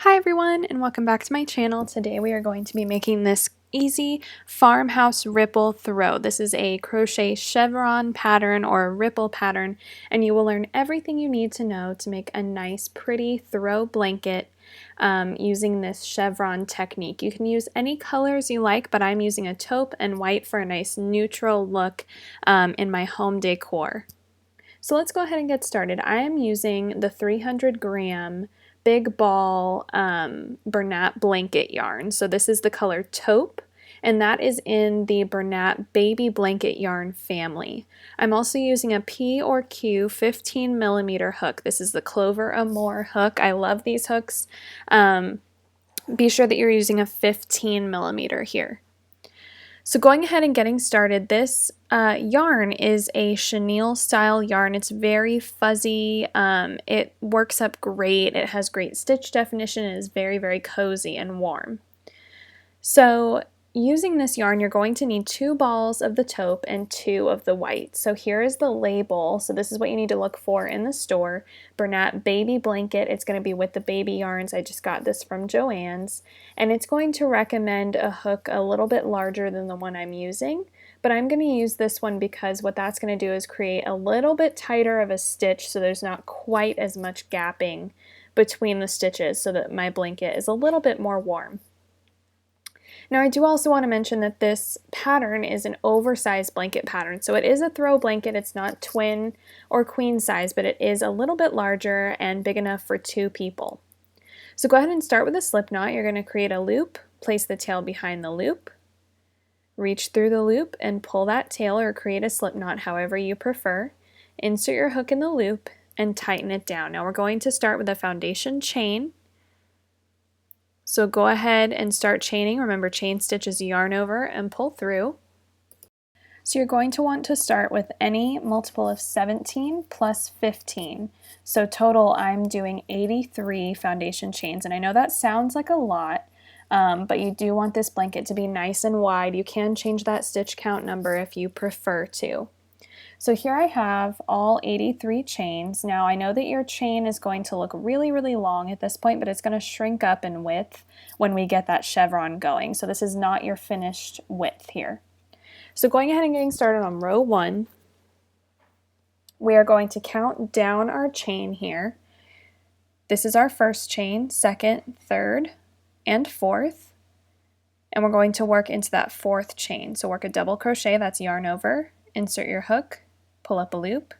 Hi everyone and welcome back to my channel. Today we are going to be making this easy farmhouse ripple throw. This is a crochet chevron pattern or ripple pattern, and you will learn everything you need to know to make a nice pretty throw blanket using this chevron technique. You can use any colors you like, but I'm using a taupe and white for a nice neutral look in my home decor. So let's go ahead and get started. I am using the 300-gram big ball Bernat blanket yarn. So this is the color taupe, and that is in the Bernat baby blanket yarn family. I'm also using a P or Q 15mm hook. This is the Clover Amour hook. I love these hooks. Be sure that you're using a 15mm here. So going ahead and getting started, this yarn is a chenille style yarn. It's very fuzzy. It works up great. It has great stitch definition and is very, very cozy and warm. So using this yarn, you're going to need 2 balls of the taupe and 2 of the white. So here is the label. So this is what you need to look for in the store. Bernat baby blanket. It's going to be with the baby yarns. I just got this from Joann's, and it's going to recommend a hook a little bit larger than the one I'm using, but I'm going to use this one because what that's going to do is create a little bit tighter of a stitch so there's not quite as much gapping between the stitches so that my blanket is a little bit more warm. Now I do also want to mention that this pattern is an oversized blanket pattern. So it is a throw blanket. It's not twin or queen size, but it is a little bit larger and big enough for 2 people. So go ahead and start with a slip knot. You're going to create a loop, place the tail behind the loop, reach through the loop and pull that tail or create a slip knot however you prefer. Insert your hook in the loop and tighten it down. Now we're going to start with a foundation chain. So go ahead and start chaining. Remember, chain stitch is yarn over and pull through. So you're going to want to start with any multiple of 17 plus 15. So total I'm doing 83 foundation chains, and I know that sounds like a lot, but you do want this blanket to be nice and wide. You can change that stitch count number if you prefer to. So here I have all 83 chains. Now I know that your chain is going to look really, really long at this point, but it's going to shrink up in width when we get that chevron going. So this is not your finished width here. So going ahead and getting started on row 1, we are going to count down our chain here. This is our first chain, second, third, and fourth. And we're going to work into that 4th chain. So work a double crochet, that's yarn over, insert your hook, pull up a loop,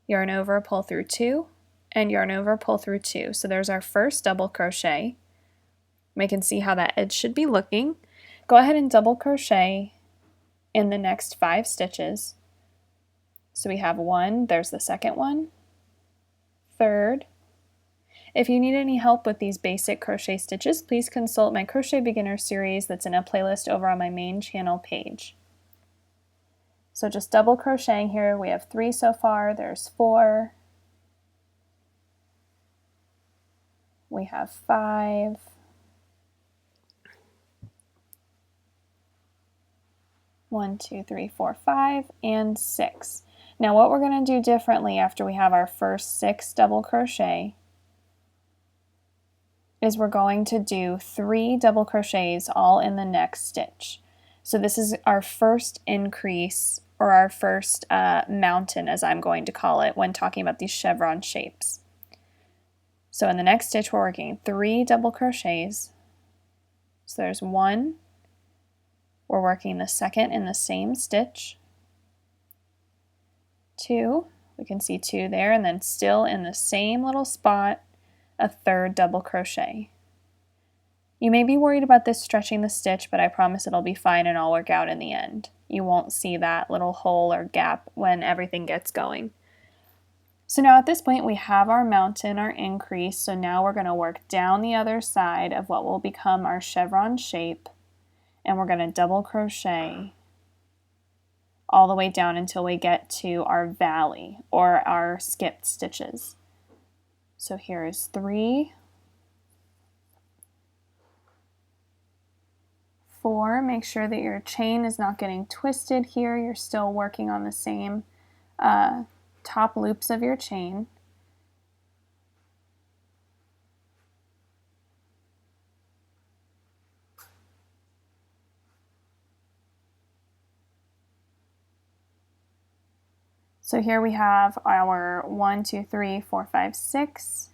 yarn over, pull through 2, and yarn over, pull through 2. So there's our first double crochet. We can see how that edge should be looking. Go ahead and double crochet in the next 5 stitches. So we have 1, there's the second one, third. If you need any help with these basic crochet stitches, please consult my crochet beginner series that's in a playlist over on my main channel page. So just double crocheting here, we have 3 so far, there's 4, we have 5, one, 2, 3, 4, 5, and 6. Now what we're going to do differently after we have our first 6 double crochet is we're going to do 3 double crochets all in the next stitch. So this is our first increase, or our first mountain, as I'm going to call it when talking about these chevron shapes. So in the next stitch we're working 3 double crochets. So there's 1, we're working the second in the same stitch, 2, we can see 2 there, and then still in the same little spot, a 3rd double crochet. You may be worried about this stretching the stitch, but I promise it'll be fine and all work out in the end. You won't see that little hole or gap when everything gets going. So now at this point we have our mountain, our increase, so now we're going to work down the other side of what will become our chevron shape, and we're going to double crochet all the way down until we get to our valley or our skipped stitches. So here is 3, 4, make sure that your chain is not getting twisted here. You're still working on the same top loops of your chain. So here we have our 1, 2, 3, 4, 5, 6,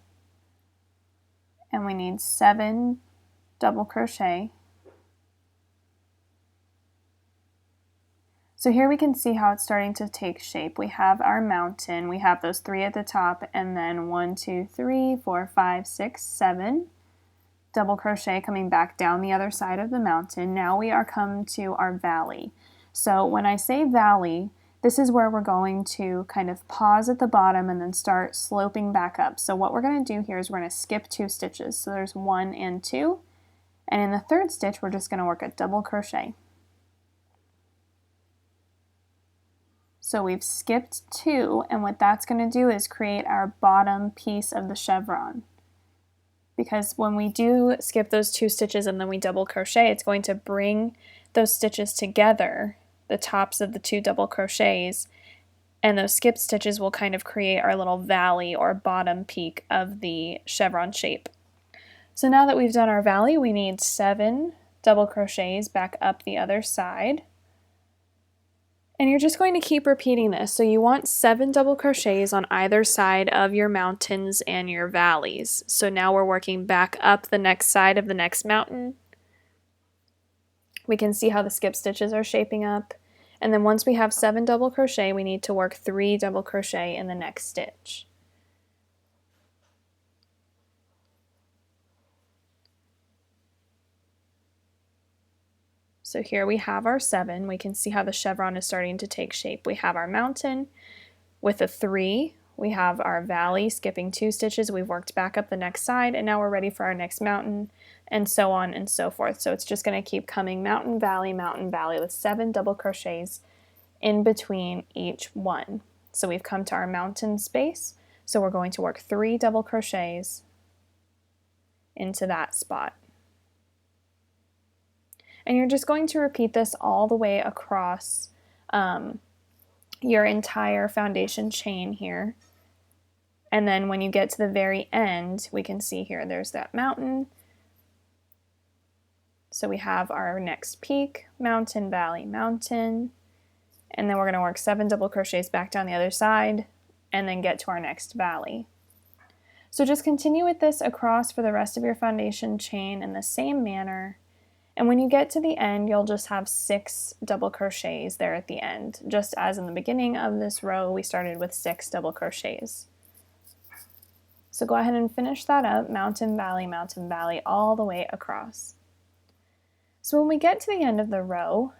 and we need 7 double crochet. So here we can see how it's starting to take shape. We have our mountain, we have those 3 at the top, and then 1, 2, 3, 4, 5, 6, 7 double crochet coming back down the other side of the mountain. Now we are come to our valley. So when I say valley, this is where we're going to kind of pause at the bottom and then start sloping back up. So what we're going to do here is we're going to skip 2 stitches. So there's 1 and 2, and in the 3rd stitch we're just going to work a double crochet. So we've skipped 2, and what that's going to do is create our bottom piece of the chevron. Because when we do skip those 2 stitches and then we double crochet, it's going to bring those stitches together, the tops of the 2 double crochets, and those skip stitches will kind of create our little valley or bottom peak of the chevron shape. So now that we've done our valley, we need 7 double crochets back up the other side. And you're just going to keep repeating this. So you want 7 double crochets on either side of your mountains and your valleys. So now we're working back up the next side of the next mountain. We can see how the skip stitches are shaping up. And then once we have 7 double crochet, we need to work 3 double crochet in the next stitch. So here we have our 7. We can see how the chevron is starting to take shape. We have our mountain with a 3. We have our valley skipping 2 stitches. We've worked back up the next side, and now we're ready for our next mountain, and so on and so forth. So it's just going to keep coming mountain, valley, with 7 double crochets in between each one. So we've come to our mountain space. So we're going to work 3 double crochets into that spot. And you're just going to repeat this all the way across your entire foundation chain here. And then when you get to the very end, we can see here there's that mountain. So we have our next peak, mountain, valley, mountain. And then we're going to work 7 double crochets back down the other side and then get to our next valley. So just continue with this across for the rest of your foundation chain in the same manner. And when you get to the end, you'll just have 6 double crochets there at the end. Just as in the beginning of this row, we started with 6 double crochets. So go ahead and finish that up, mountain, valley, all the way across. So when we get to the end of the row,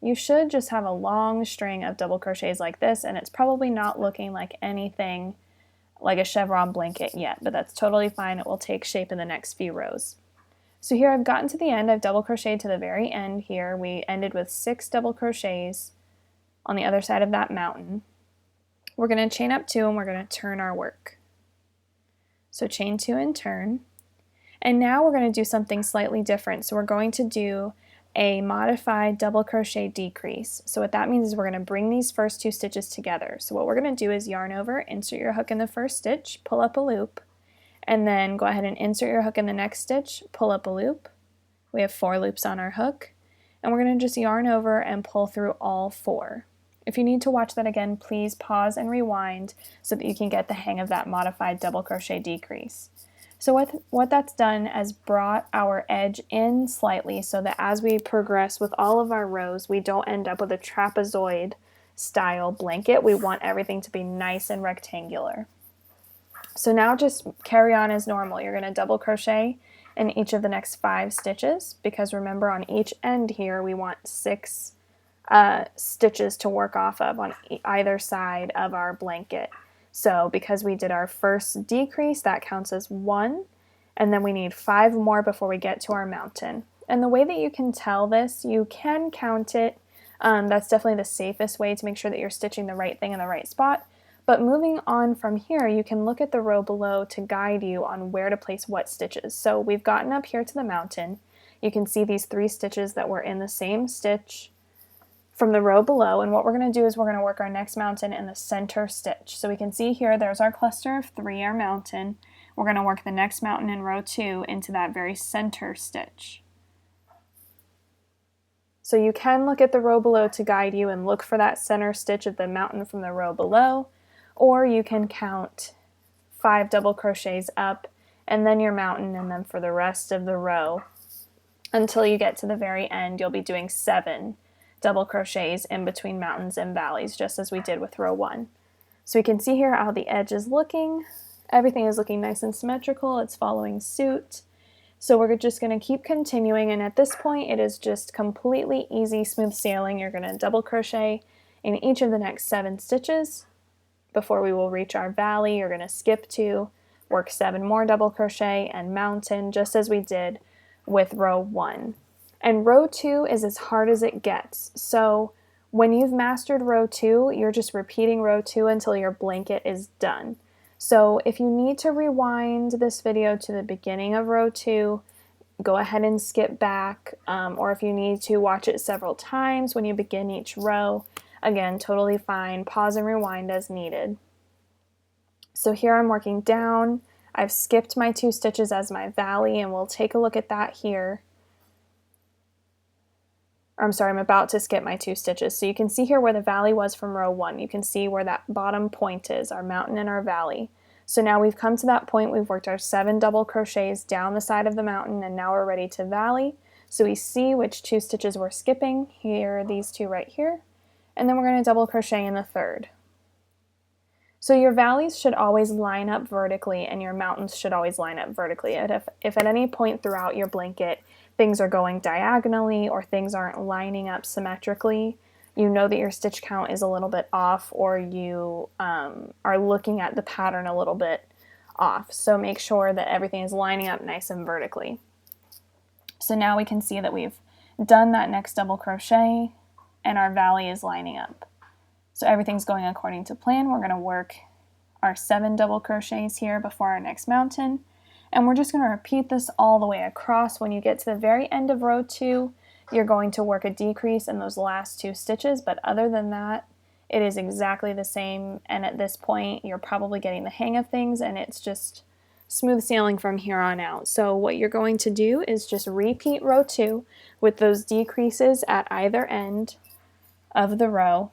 you should just have a long string of double crochets like this, and it's probably not looking like anything like a chevron blanket yet, but that's totally fine. It will take shape in the next few rows. So here I've gotten to the end, I've double crocheted to the very end here. We ended with 6 double crochets on the other side of that mountain. We're going to chain up 2 and we're going to turn our work. So chain 2 and turn. And now we're going to do something slightly different. So we're going to do a modified double crochet decrease. So what that means is we're going to bring these first 2 stitches together. So what we're going to do is yarn over, insert your hook in the first stitch, pull up a loop, and then go ahead and insert your hook in the next stitch, pull up a loop. We have 4 loops on our hook, and we're going to just yarn over and pull through all 4. If you need to watch that again, please pause and rewind so that you can get the hang of that modified double crochet decrease. So what that's done is brought our edge in slightly so that as we progress with all of our rows, we don't end up with a trapezoid style blanket. We want everything to be nice and rectangular. So now just carry on as normal. You're going to double crochet in each of the next 5 stitches, because remember on each end here we want 6 stitches to work off of on either side of our blanket. So because we did our first decrease, that counts as 1, and then we need 5 more before we get to our mountain. And the way that you can tell this, you can count it. That's definitely the safest way to make sure that you're stitching the right thing in the right spot. But moving on from here, you can look at the row below to guide you on where to place what stitches. So we've gotten up here to the mountain. You can see these 3 stitches that were in the same stitch from the row below, and what we're going to do is we're going to work our next mountain in the center stitch. So we can see here there's our cluster of 3, our mountain. We're going to work the next mountain in row 2 into that very center stitch. So you can look at the row below to guide you and look for that center stitch of the mountain from the row below, or you can count 5 double crochets up and then your mountain, and then for the rest of the row until you get to the very end, you'll be doing 7 double crochets in between mountains and valleys, just as we did with row 1. So we can see here how the edge is looking. Everything is looking nice and symmetrical. It's following suit. So we're just going to keep continuing, and at this point it is just completely easy, smooth sailing. You're going to double crochet in each of the next 7 stitches before we will reach our valley. You're going to skip 2, work 7 more double crochet, and mountain, just as we did with row 1. And row 2 is as hard as it gets. So when you've mastered row 2, you're just repeating row 2 until your blanket is done. So if you need to rewind this video to the beginning of row 2, go ahead and skip back, or if you need to watch it several times when you begin each row, again, totally fine. Pause and rewind as needed. So here I'm working down. I've skipped my 2 stitches as my valley, and we'll take a look at that here. I'm sorry, I'm about to skip my 2 stitches. So you can see here where the valley was from row 1. You can see where that bottom point is, our mountain and our valley. So now we've come to that point, we've worked our 7 double crochets down the side of the mountain, and now we're ready to valley. So we see which 2 stitches we're skipping. Here are these 2 right here. And then we're going to double crochet in the 3rd. So your valleys should always line up vertically, and your mountains should always line up vertically. And if at any point throughout your blanket things are going diagonally or things aren't lining up symmetrically, you know that your stitch count is a little bit off, or you are looking at the pattern a little bit off. So make sure that everything is lining up nice and vertically. So now we can see that we've done that next double crochet and our valley is lining up. So everything's going according to plan. We're going to work our 7 double crochets here before our next mountain. And we're just going to repeat this all the way across. When you get to the very end of row 2, you're going to work a decrease in those last 2 stitches, but other than that, it is exactly the same, and at this point, you're probably getting the hang of things, and it's just smooth sailing from here on out. So what you're going to do is just repeat row 2 with those decreases at either end of the row,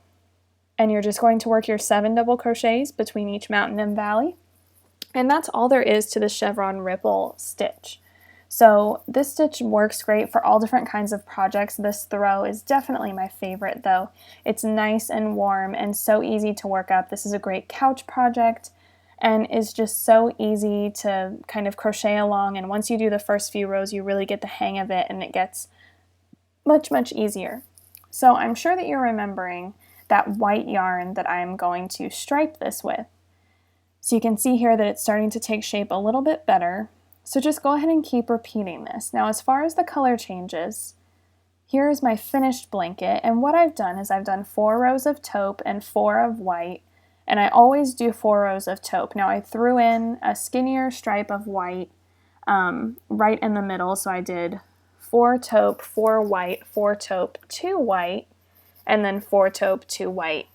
and you're just going to work your 7 double crochets between each mountain and valley. And that's all there is to the chevron ripple stitch. So this stitch works great for all different kinds of projects. This throw is definitely my favorite though. It's nice and warm and so easy to work up. This is a great couch project and is just so easy to kind of crochet along, and once you do the first few rows you really get the hang of it and it gets much easier. So I'm sure that you're remembering that white yarn that I'm going to stripe this with. So you can see here that it's starting to take shape a little bit better. So just go ahead and keep repeating this. Now as far as the color changes, here is my finished blanket, and what I've done is I've done 4 rows of taupe and 4 of white, and I always do 4 rows of taupe. Now I threw in a skinnier stripe of white right in the middle, so I did 4 taupe, 4 white, 4 taupe, 2 white, and then 4 taupe, 2 white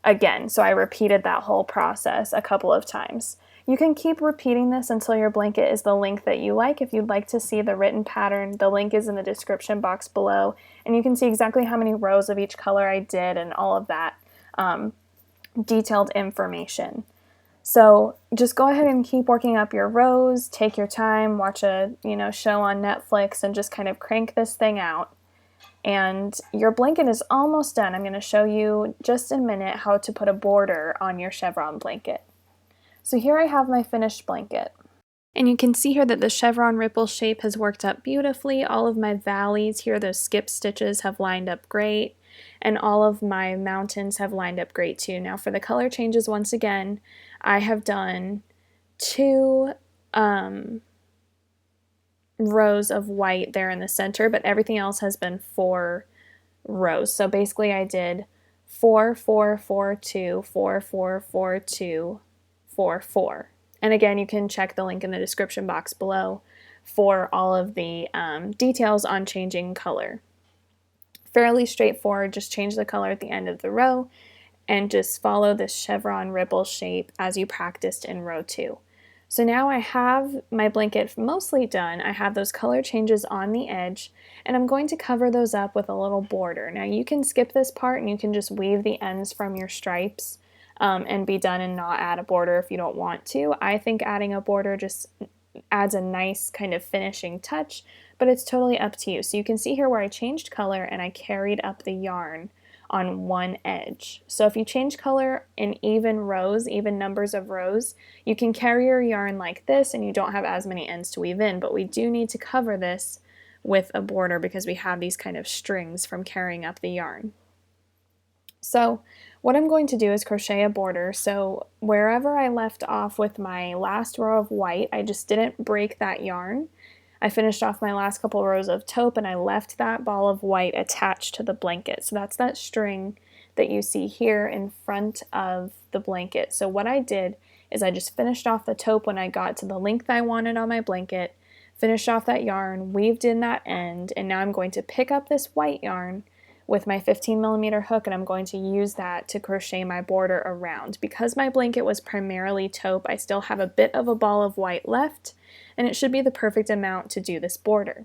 again. So I repeated that whole process a couple of times. You can keep repeating this until your blanket is the length that you like. If you'd like to see the written pattern, the link is in the description box below, and you can see exactly how many rows of each color I did and all of that detailed information. So just go ahead and keep working up your rows, take your time, watch a show on Netflix, and just kind of crank this thing out. And your blanket is almost done. I'm going to show you just in a minute how to put a border on your chevron blanket. So here I have my finished blanket. And you can see here that the chevron ripple shape has worked up beautifully. All of my valleys here, those skip stitches, have lined up great. And all of my mountains have lined up great too. Now for the color changes, once again, I have done 2 rows of white there in the center, but everything else has been 4 rows. So basically I did 4, 4, 4, 2, 4, 4, 4, 2, 4, 4. And again, you can check the link in the description box below for all of the details on changing color. Fairly straightforward, just change the color at the end of the row and just follow this chevron ripple shape as you practiced in row 2. So now I have my blanket mostly done. I have those color changes on the edge, and I'm going to cover those up with a little border. Now you can skip this part and you can just weave the ends from your stripes and be done and not add a border if you don't want to. I think adding a border just adds a nice kind of finishing touch, but it's totally up to you. So you can see here where I changed color and I carried up the yarn on one edge. So if you change color in even rows, even numbers of rows, you can carry your yarn like this and you don't have as many ends to weave in, but we do need to cover this with a border because we have these kind of strings from carrying up the yarn. So what I'm going to do is crochet a border. So wherever I left off with my last row of white, I just didn't break that yarn. I finished off my last couple rows of taupe and I left that ball of white attached to the blanket. So that's that string that you see here in front of the blanket. So what I did is I just finished off the taupe when I got to the length I wanted on my blanket, finished off that yarn, weaved in that end, and now I'm going to pick up this white yarn with my 15mm hook and I'm going to use that to crochet my border around. Because my blanket was primarily taupe, I still have a bit of a ball of white left, and it should be the perfect amount to do this border.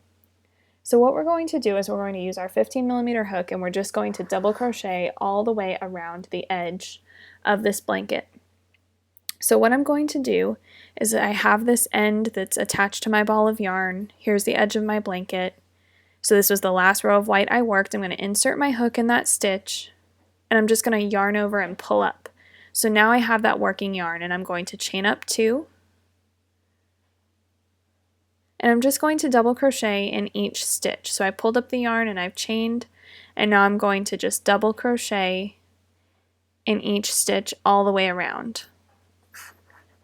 So what we're going to do is we're going to use our 15mm hook and we're just going to double crochet all the way around the edge of this blanket. So what I'm going to do is I have this end that's attached to my ball of yarn. Here's the edge of my blanket. So this was the last row of white I worked. I'm going to insert my hook in that stitch and I'm just going to yarn over and pull up. So now I have that working yarn and I'm going to chain up 2. And I'm just going to double crochet in each stitch. So I pulled up the yarn and I've chained, and now I'm going to just double crochet in each stitch all the way around.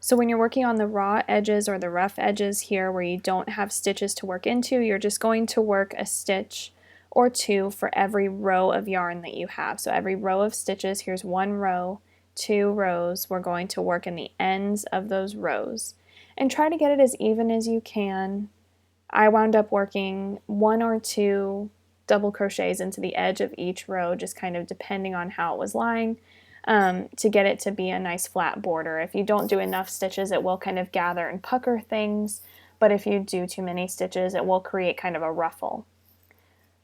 So when you're working on the raw edges or the rough edges here where you don't have stitches to work into, you're just going to work a stitch or 2 for every row of yarn that you have. So every row of stitches, here's 1 row, 2 rows, we're going to work in the ends of those rows. And try to get it as even as you can. I wound up working 1 or 2 double crochets into the edge of each row, just kind of depending on how it was lying, to get it to be a nice flat border. If you don't do enough stitches, it will kind of gather and pucker things, but if you do too many stitches, it will create kind of a ruffle.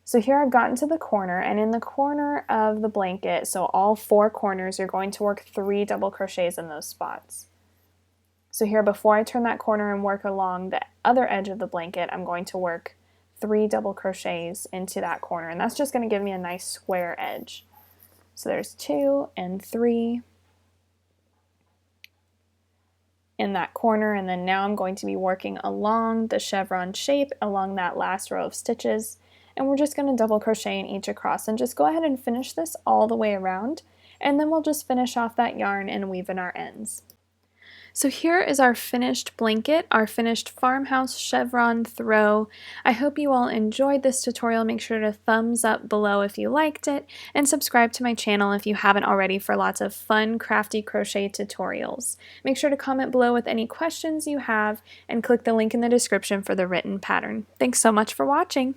So here I've gotten to the corner, and in the corner of the blanket, so all 4 corners, you're going to work 3 double crochets in those spots. So here, before I turn that corner and work along the other edge of the blanket, I'm going to work 3 double crochets into that corner, and that's just going to give me a nice square edge. So there's 2 and 3 in that corner, and then now I'm going to be working along the chevron shape along that last row of stitches, and we're just going to double crochet in each across, and just go ahead and finish this all the way around, and then we'll just finish off that yarn and weave in our ends. So here is our finished blanket, our finished farmhouse chevron throw. I hope you all enjoyed this tutorial. Make sure to thumbs up below if you liked it, and subscribe to my channel if you haven't already for lots of fun, crafty crochet tutorials. Make sure to comment below with any questions you have, and click the link in the description for the written pattern. Thanks so much for watching!